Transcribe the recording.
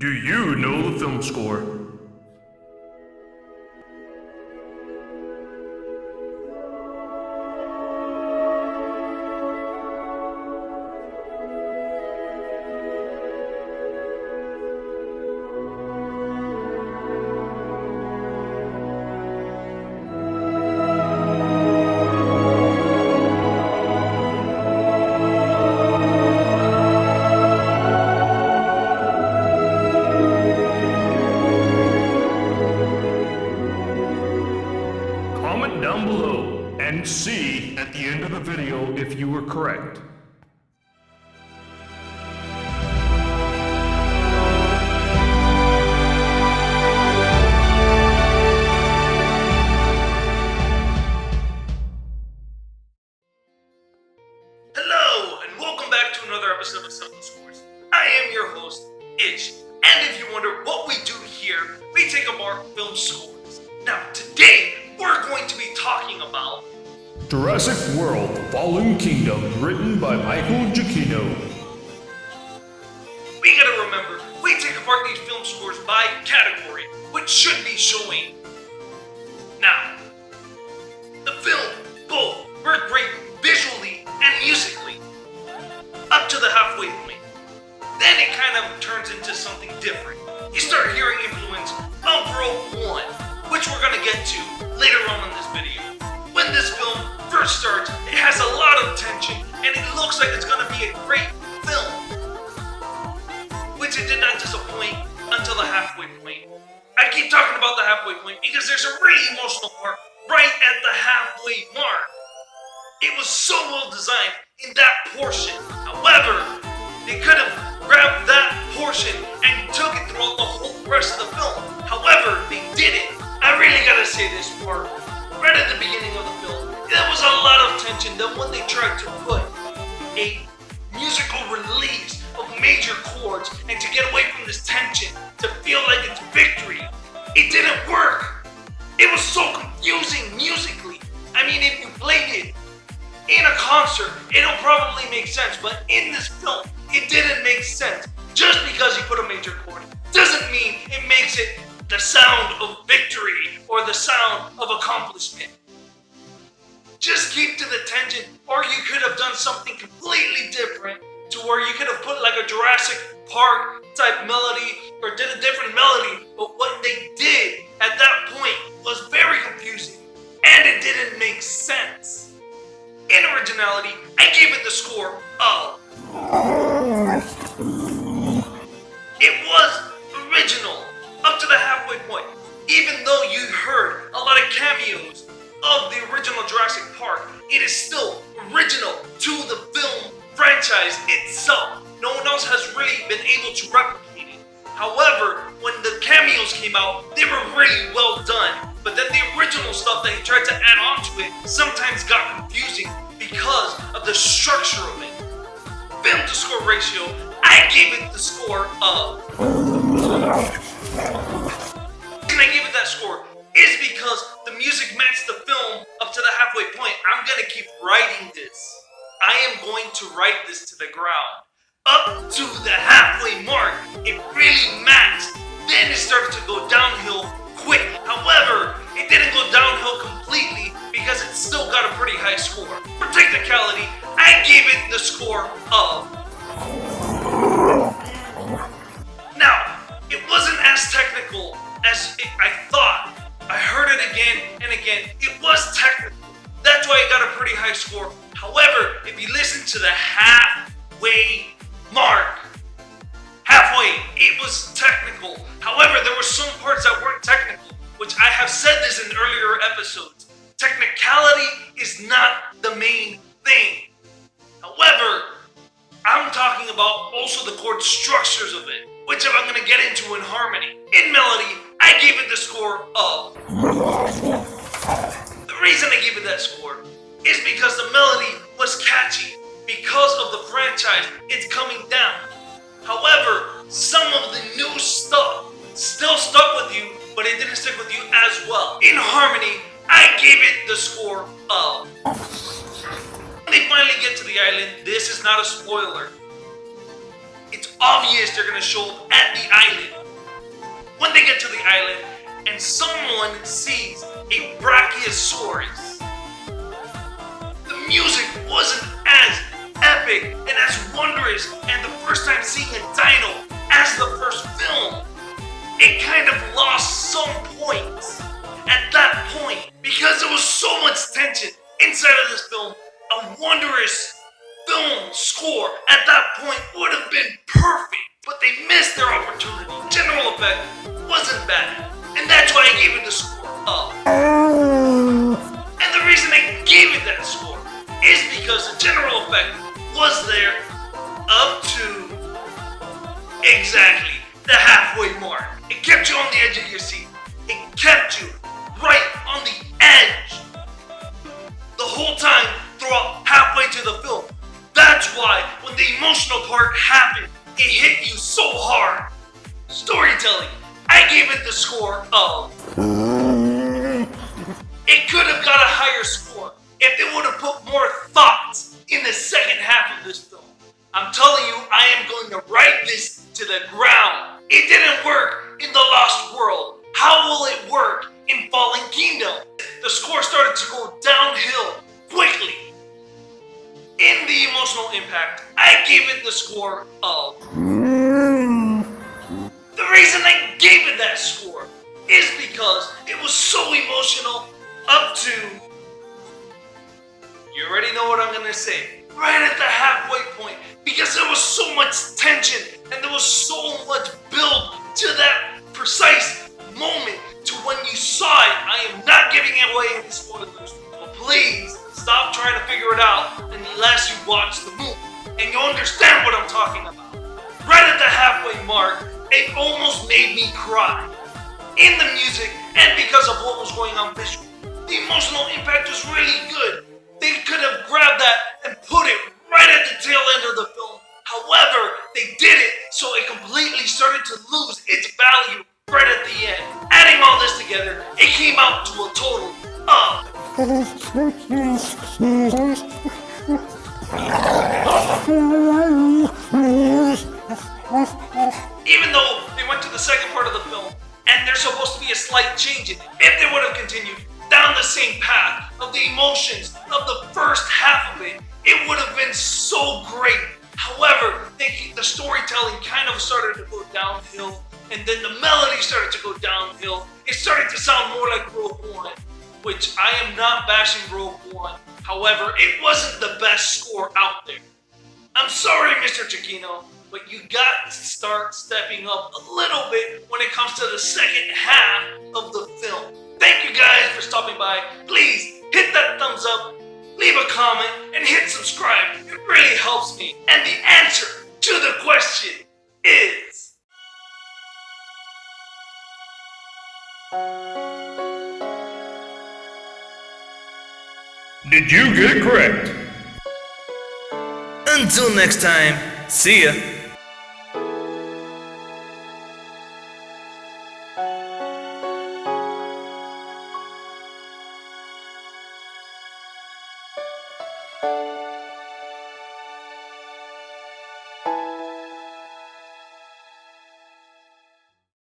Do you know the film score? Comment down below and see at the end of the video if you were correct. Hello, and welcome back to another episode of Settlethescores. I am your host, Ish, and if you wonder what we do here, we take apart film scores. Now, today, we're going to be talking about Jurassic World Fallen Kingdom, written by Michael Giacchino. We gotta remember, we take apart these film scores by category, which should be showing. Now, the film, both, were great visually and musically, up to the halfway point. Then it kind of turns into something different. You start hearing influence of Rogue One, which we're gonna get to later on in this video. When this film first starts, it has a lot of tension, and it looks like it's gonna be a great film, which it did not disappoint until the halfway point. I keep talking about the halfway point because there's a really emotional part right at the halfway mark. It was so well designed in that portion. However, they could have grabbed that portion and took it throughout the whole rest of the film. However, they didn't. I really gotta say this part. Right at the beginning of the film, there was a lot of tension. Then when they tried to put a musical release of major chords and to get away from this tension, to feel like it's victory, it didn't work. It was so confusing musically. I mean, if you played it in a concert, it'll probably make sense, but in this film, it didn't make sense. Just because you put a major chord doesn't mean it makes it the sound of victory or the sound of accomplishment. Just keep to the tension, or you could have done something completely different to where you could have put like a Jurassic Park type melody or did a different melody, but what they did at that point was very confusing and it didn't make sense. In originality, I gave it the score of. It was original up to the halfway point. Even though you heard a lot of cameos of the original Jurassic Park, it is still original to the film franchise itself. No one else has really been able to replicate it. However, when the cameos came out, they were really well done. But then the original stuff that he tried to add on to it sometimes got confusing because of the structure of it. Film to score ratio, I gave it the score of. And I gave it that score is because the music matched the film up to the halfway point. I'm gonna keep writing this. I am going to write this to the ground. Up to the halfway mark, it really matched. Then it started to go downhill quick. However, it didn't go downhill completely because it still got a pretty high score. For technicality, I gave it the score of. Now, it wasn't as technical as I thought. I heard it again and again. It was technical. That's why it got a pretty high score. However, if you listen to the halfway mark, halfway, it was technical. However, there were some parts that weren't technical, which I have said this in earlier episodes. Technicality is not the main thing. However, I'm talking about also the chord structures of it, which I'm going to get into in harmony. In melody, I gave it the score of. The reason I gave it that score is because the melody was catchy. Because of the franchise, it's coming down. However, some of the new stuff still stuck with you, but it didn't stick with you as well. In harmony, I gave it the score of. When they finally get to the island, this is not a spoiler. It's obvious they're gonna show up at the island. When they get to the island and someone sees a Brachiosaurus, the music wasn't as epic and as wondrous, and the first time seeing a dino as the first film, it kind of lost some points at that point because there was so much tension inside of this film. A wondrous film score at that point would have been perfect, but they missed their opportunity. General effect wasn't bad, and that's why I gave it the score of. And the reason I gave it that score is because the general effect was there up to exactly the halfway mark. It kept you on the edge of your seat. It kept you right on the edge the whole time throughout halfway to the film. That's why when the emotional part happened, it hit you so hard. Storytelling, I gave it the score of. It could have got a higher score if they would have put more thoughts in the second half of this film. I'm telling you, I am going to write this to the ground. It didn't work in The Lost World. How will it work in Fallen Kingdom? The score started to go downhill quickly. In the emotional impact, I gave it the score of. The reason I gave it that score is because it was so emotional up to, you already know what I'm gonna say, right at the halfway point, because there was so much tension and there was so much build to that precise moment to when you saw it. I am not giving away any spoilers, but please stop trying to figure it out unless you watch the movie and you understand what I'm talking about. Right at the halfway mark, it almost made me cry. In the music and because of what was going on visually, the emotional impact was really good. They could have grabbed that and put it right at the tail end of the film. However, they did it so it completely started to lose its value right at the end. Adding all this together, it came out to a total of. Even though they went to the second part of the film, and there's supposed to be a slight change in it, if they would have continued down the same path of the emotions of the first half of it, it would have been so great. However, the storytelling kind of started to go downhill, and then the melody started to go downhill. It started to sound more like Rogue One, which I am not bashing Rogue One. However, it wasn't the best score out there. I'm sorry, Mr. Chiquino, but you got to start stepping up a little bit when it comes to the second half of the film. Thank you guys for stopping by. Please hit that thumbs up, leave a comment, and hit subscribe. It really helps me. And the answer to the question is... Did you get it correct? Until next time, see ya.